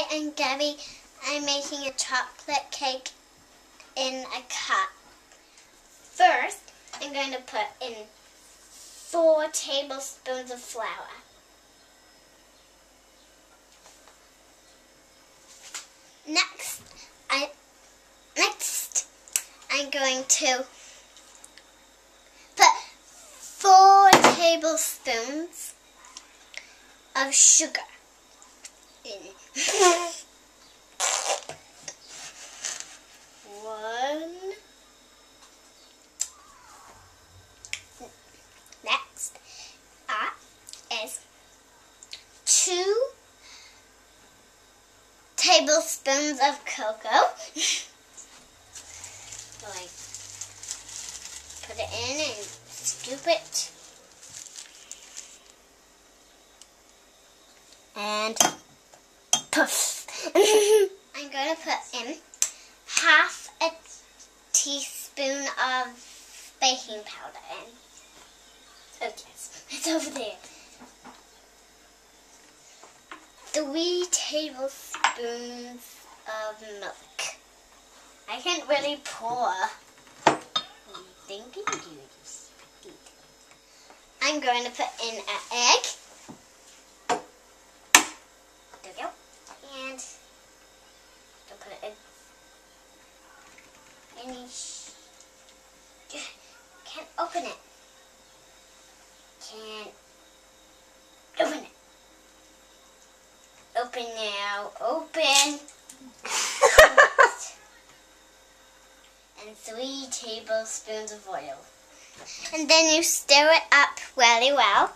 Hi, I'm Gabby. I'm making a chocolate cake in a cup. First, I'm going to put in 4 tablespoons of flour. Next, I'm going to put 4 tablespoons of sugar in. 1. Next is 2 tablespoons of cocoa. So I put it in and scoop it. And poof. I'm going to put in half a teaspoon of baking powder in. Oh yes, it's over there. 3 tablespoons of milk. I can't really pour. Thinking juice. I'm going to put in an egg. There we go. And I'll put it in. Can't open it. Can't open it. Open now. Open. And 3 tablespoons of oil. And then you stir it up really well.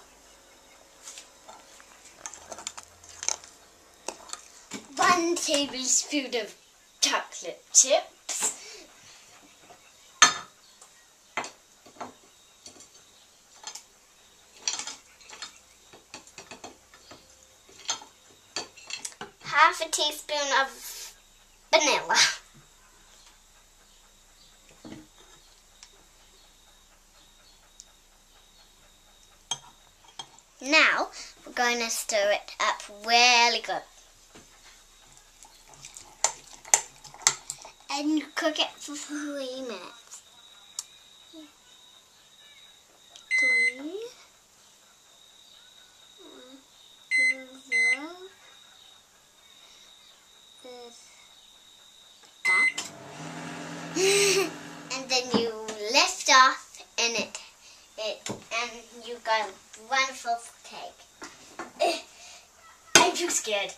1 tablespoon of chocolate chips. Half a teaspoon of vanilla. Now we're going to stir it up really good. And you cook it for 3 minutes. 3. 1, 0, 0. That. And then you lift off and and you got a wonderful cake. I'm too scared.